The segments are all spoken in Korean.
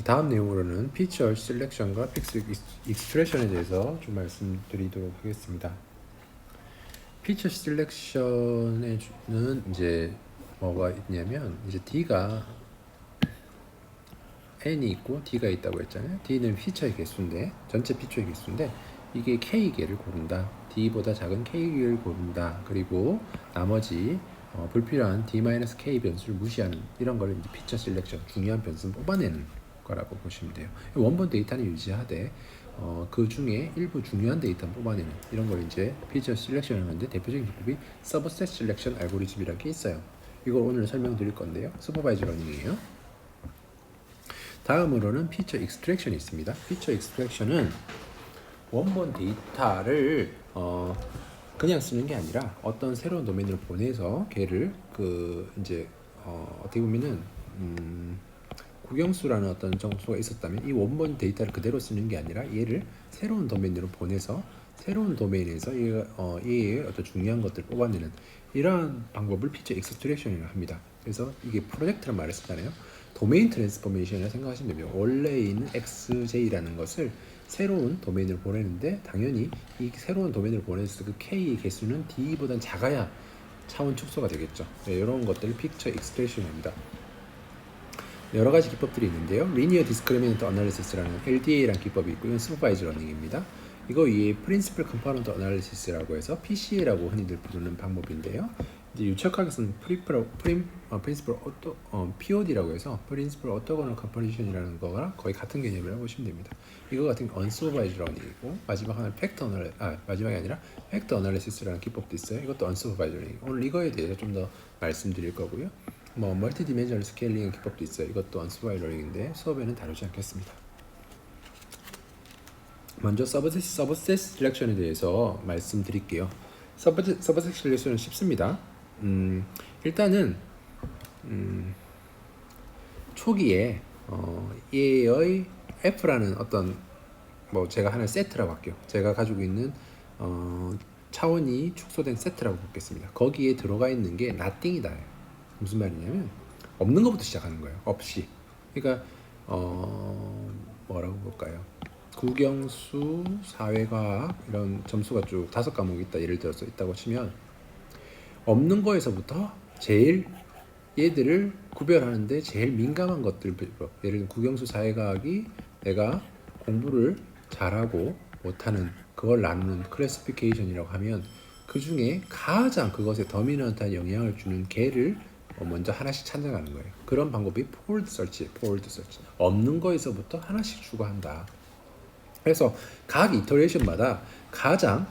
다음 내용으로는 피처 셀렉션과 픽스 익스트랙션에 대해서 좀 말씀드리도록 하겠습니다. 피처 셀렉션에는 이제 뭐가 있냐면 이제 D가 N이 있고 D가 있다고 했잖아요. D는 피처의 개수인데 전체 피처의 개수인데 이게 K개를 고른다. D보다 작은 K개를 고른다. 그리고 나머지 불필요한 D-K 변수를 무시하는 이런 걸 이제 피처 셀렉션 중요한 변수는 뽑아내는 거라고 보시면 돼요. 원본 데이터는 유지하되 그 중에 일부 중요한 데이터는 뽑아내는 이런 걸 이제 피처 셀렉션을 하는데 대표적인 기법이 서브셋 셀렉션 알고리즘이라는 게 있어요. 이걸 오늘 설명드릴 건데요. 슈퍼바이저 러닝이에요. 다음으로는 피처 익스트랙션이 있습니다. 피처 익스트랙션은 원본 데이터를 그냥 쓰는 게 아니라 어떤 새로운 도메인으로 보내서 걔를 이제 어떻게 보면은 국영수라는 어떤 정수가 있었다면 이 원본 데이터를 그대로 쓰는 게 아니라 얘를 새로운 도메인으로 보내서 새로운 도메인에서 얘의 어떤 중요한 것들을 뽑아내는 이러한 방법을 피처 익스트랙션이라고 합니다. 그래서 이게 프로젝트란 말을 쓰잖아요. 도메인 트랜스포메이션이라고 생각하시면 됩니다. 원래 있는 XJ라는 것을 새로운 도메인으로 보내는데 당연히 이 새로운 도메인으로 보냈을 때 그 K의 개수는 D보다 작아야 차원 축소가 되겠죠. 네, 이런 것들을 피처 익스트랙션입니다. 여러 가지 기법들이 있는데요. 리니어 디스크리미넌트 어널리시스라는 LDA라는 기법이 있고 이건 슈퍼바이저 러닝입니다. 이거 위에 프린시플 컴포넌트 어널리시스라고 해서 PCA라고 흔히들 부르는 방법인데요. 이제 유착학에서는 프린시플 POD라고 해서 프린시플 오토고널 컴포지션이라는 거랑 거의 같은 개념이라고 보시면 됩니다. 이거 같은 게 언슈퍼바이저 러닝이고 마지막 하나는 마지막이 아니라 팩터 어널리시스라는 기법도 있어요. 이것도 언슈퍼바이저 러닝. 오늘 이거에 대해서 좀 더 말씀드릴 거고요. 멀티 디멘셔널 스케일링 기법도 있어요. 이것도 언슈퍼바이저 러닝인데 수업에는 다루지 않겠습니다. 먼저 서브셋 셀렉션에 대해서 말씀드릴게요. 서브셋 셀렉션은 쉽습니다. 일단은 초기에 얘의 F라는 어떤 제가 하는 세트라고 할게요. 제가 가지고 있는 차원이 축소된 세트라고 보겠습니다. 거기에 들어가 있는 게 nothing이다. 무슨 말이냐면 없는 것부터 시작하는 거예요. 없이. 그러니까 뭐라고 볼까요? 국영수, 사회과학 이런 점수가 쭉 5과목이 있다. 예를 들어서 있다고 치면 없는 거에서부터 제일 얘들을 구별하는데 제일 민감한 것들, 예를 들면 국영수, 사회과학이 내가 공부를 잘하고 못하는 그걸 나누는 클래시피케이션이라고 하면 그 중에 가장 그것에 더미넌트한 영향을 주는 개를 먼저 하나씩 찾아가는 거예요. 그런 방법이 포월드 서치. 없는 거에서부터 하나씩 추가한다. 그래서 각 이터레이션마다 가장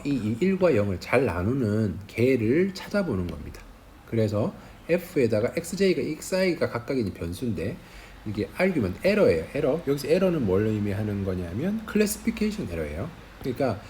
이 1과 0을 잘 나누는 개를 찾아보는 겁니다. 그래서 F에다가 XJ가 XI가 각각 있는 변수인데 이게 argument 에러예요. 에러. 여기서 에러는 뭘 의미하는 거냐면 클래시피케이션 에러예요. 그러니까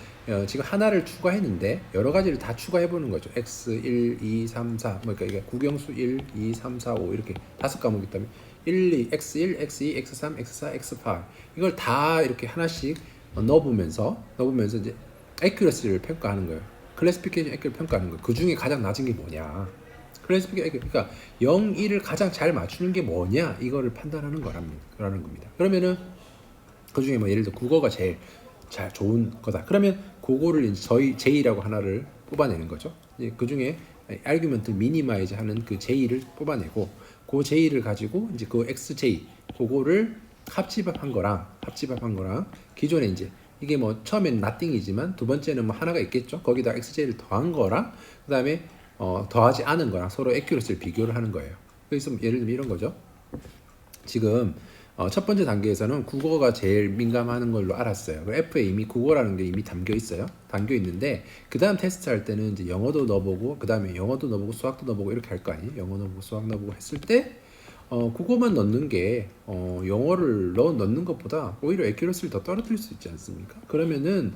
지금 하나를 추가했는데 여러 가지를 다 추가해 보는 거죠. X1, 2, 3, 4 그러니까 이게 국영수 1, 2, 3, 4, 5 이렇게 5과목이 있다면 1, 2, X1, X2, X3, X4, X8 이걸 다 이렇게 하나씩 넣어보면서 이제 액큐러시를 평가하는 거예요. 클래시피케이션 액큐를 평가하는 거예요. 그 중에 가장 낮은 게 뭐냐. 그러니까 0, 1을 가장 잘 맞추는 게 뭐냐 이거를 판단하는 거라는 겁니다. 그러면은 그 중에 예를 들어 국어가 제일 잘 좋은 거다. 그러면 그거를 이제 저희 J라고 하나를 뽑아내는 거죠. 그 중에 아규먼트를 미니마이즈 하는 그 J를 뽑아내고 그 J를 가지고 이제 그 XJ 그거를 합집합한 거랑 기존에 이제 이게 처음엔 nothing이지만 두 번째는 하나가 있겠죠. 거기다 XJ를 더한 거랑 그다음에 더하지 않은 거랑 서로 액큐러시를 비교를 하는 거예요. 그래서 예를 들면 이런 거죠. 지금 첫 번째 단계에서는 국어가 제일 민감하는 걸로 알았어요. F에 이미 국어라는 게 이미 담겨 있는데 그 다음 테스트 할 때는 이제 영어도 넣어보고 그 다음에 영어도 넣어보고 수학도 넣어보고 이렇게 할 거 아니에요. 영어 넣어보고 수학 넣어보고 했을 때 국어만 넣는 게 영어를 넣는 것보다 오히려 액큐러시를 더 떨어뜨릴 수 있지 않습니까? 그러면은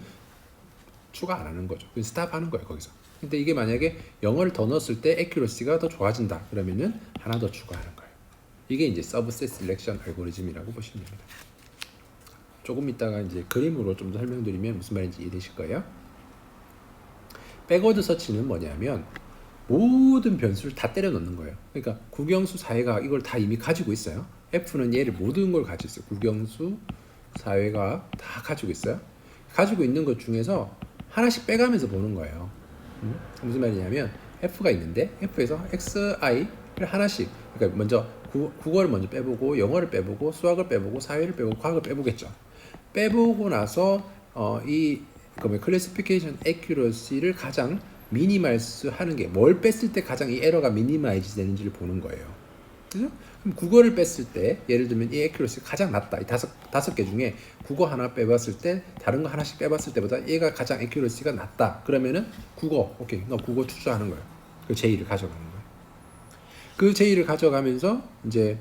추가 안 하는 거죠. 스탑하는 거예요 거기서. 근데 이게 만약에 영어를 더 넣었을 때 액큐러시가 더 좋아진다. 그러면은 하나 더 추가하는 거예요. 이게 이제 서브셋 셀렉션 알고리즘이라고 보시면 됩니다. 조금 이따가 이제 그림으로 좀 더 설명드리면 무슨 말인지 이해되실 거예요. 백워드 서치는 뭐냐면 모든 변수를 다 때려 넣는 거예요. 그러니까 국영수 사회과학 이걸 다 이미 가지고 있어요. F는 얘를 모든 걸 가지고 있어요. 국영수 사회과학 다 가지고 있어요. 가지고 있는 것 중에서 하나씩 빼가면서 보는 거예요. 무슨 말이냐면 F가 있는데 F에서 XI를 하나씩, 그러니까 먼저 국어를 먼저 빼보고 영어를 빼보고 수학을 빼보고 사회를 빼보고 과학을 빼보겠죠. 빼보고 나서 이 클래시피케이션 애큐러시를 가장 미니마이즈 하는 게, 뭘 뺐을 때 가장 이 에러가 미니마이즈 되는지를 보는 거예요. 그죠? 그럼 국어를 뺐을 때 예를 들면 이 애큐러시가 가장 낮다. 이 다섯 개 중에 국어 하나 빼봤을 때 다른 거 하나씩 빼봤을 때보다 얘가 가장 애큐러시가 낮다. 그러면은 국어, 오케이, 너 국어 투자하는 거예요. 그 제2를 가져가는 거예요. 그 제2를 가져가면서 이제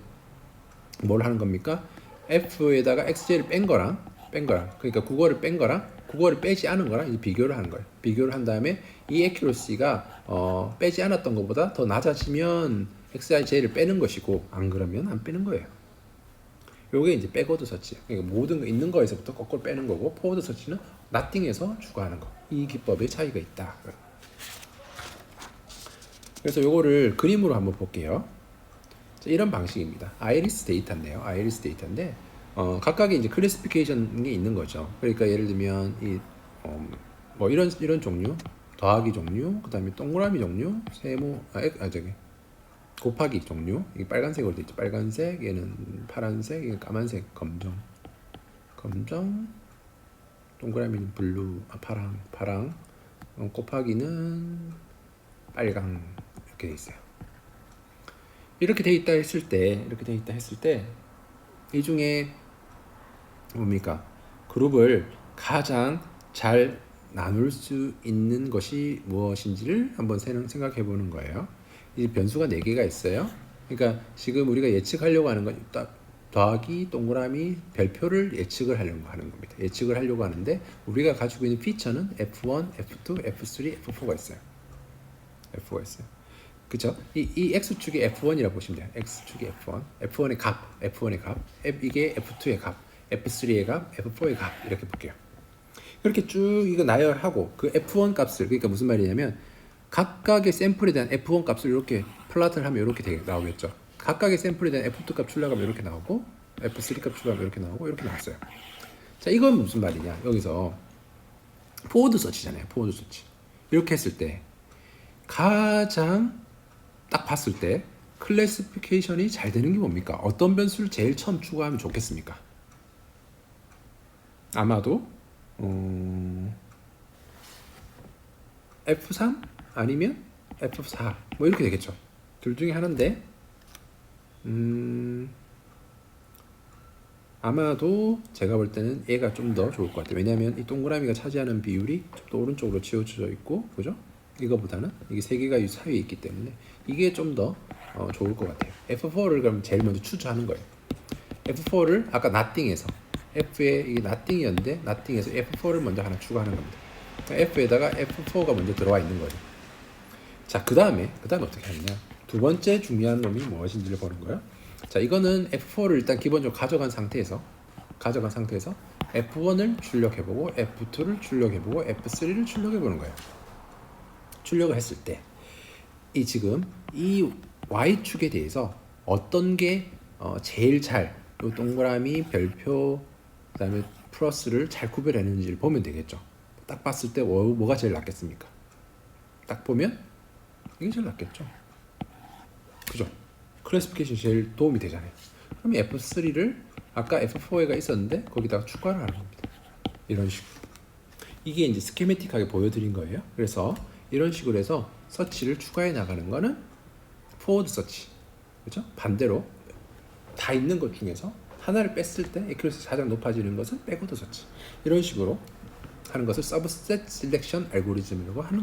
뭘 하는 겁니까? F에다가 XJ를 뺀 거랑 그러니까 국어를 뺀 거랑 국어를 빼지 않은 거랑 이제 비교를 하는 거예요. 비교를 한 다음에 이 애큐러시가 빼지 않았던 것보다 더 낮아지면 XIJ를 빼는 것이고, 안 그러면 안 빼는 거예요. 요게 이제 백워드 서치. 그러니까 모든 거 있는 거에서부터 거꾸로 빼는 거고, 포워드 서치는 nothing에서 추가하는 거. 이 기법의 차이가 있다. 그래서 요거를 그림으로 한번 볼게요. 이런 방식입니다. 아이리스 데이터인데요. 아이리스 데이터인데 각각의 이제 클래시피케이션이 있는 거죠. 그러니까 예를 들면 뭐 이런 종류, 더하기 종류, 그다음에 동그라미 종류, 세모, 곱하기 종류. 이게 빨간색으로 돼 있죠. 빨간색, 얘는 파란색, 얘는 까만색, 검정, 동그라미는 블루, 파랑, 곱하기는 빨강, 이렇게 돼 있어요. 이렇게 돼 있다 했을 때 이 중에 뭡니까? 그룹을 가장 잘 나눌 수 있는 것이 무엇인지를 한번 생각해 보는 거예요. 이 변수가 4개가 있어요. 그러니까 지금 우리가 예측하려고 하는 건 딱 더하기 동그라미 별표를 예측을 하려고 하는 겁니다. 예측을 하려고 하는데 우리가 가지고 있는 피처는 F1, F2, F3, F4가 있어요. 그쵸? 이 X축이 F1이라고 보시면 돼요. X축이 F1, F1의 값, 이게 F2의 값, F3의 값, F4의 값, 이렇게 볼게요. 그렇게 쭉 이거 나열하고 그 F1 값을, 그러니까 무슨 말이냐면 각각의 샘플에 대한 F1 값을 이렇게 플롯을 하면 이렇게 나오겠죠. 각각의 샘플에 대한 F2 값 출력하면 이렇게 나오고, F3 값 출력하면 이렇게 나오고, 이렇게 나왔어요. 자, 이건 무슨 말이냐? 여기서 포워드 서치잖아요. 포워드 서치. 이렇게 했을 때 가장 딱 봤을 때 클래시피케이션이 잘 되는 게 뭡니까? 어떤 변수를 제일 처음 추가하면 좋겠습니까? 아마도 F3 아니면 F4 뭐 이렇게 되겠죠. 둘 중에 하나인데 아마도 제가 볼 때는 얘가 좀 더 좋을 것 같아요. 왜냐하면 이 동그라미가 차지하는 비율이 좀 더 오른쪽으로 치우쳐져 있고, 그죠? 이거보다는 이게 3개가 사이에 있기 때문에 이게 좀 더 좋을 것 같아요. F4를 그럼 제일 먼저 추천하는 거예요. F4를 아까 nothing에서 F에 이게 nothing이었는데 nothing에서 F4를 먼저 하나 추가하는 겁니다. F에다가 F4가 먼저 들어와 있는 거예요. 자, 그 다음에 어떻게 하느냐? 두 번째 중요한 놈이 무엇인지를 보는 거예요. 자, 이거는 F4를 일단 기본적으로 가져간 상태에서 F1을 출력해보고, F2를 출력해보고, F3를 출력해보는 거예요. 출력을 했을 때 이 지금 이 Y축에 대해서 어떤 게 제일 잘 이 동그라미, 별표, 그 다음에 플러스를 잘 구별해내는지를 보면 되겠죠. 딱 봤을 때 뭐가 제일 낫겠습니까? 딱 보면 이게 제일 낫겠죠. 그죠? 클래시피케이션이 제일 도움이 되잖아요. 그럼 F3를 아까 F4가 있었는데 거기다가 추가를 하는 겁니다. 이런 식으로. 이게 이제 스케매틱하게 보여드린 거예요. 그래서 이런 식으로 해서 서치를 추가해 나가는 거는 포워드 서치. 그렇죠? 반대로 다 있는 것 중에서 하나를 뺐을 때 애큐러시 가장 높아지는 것은 백워드 서치. 이런 식으로 하는 것을 서브셋 셀렉션 알고리즘이라고 하는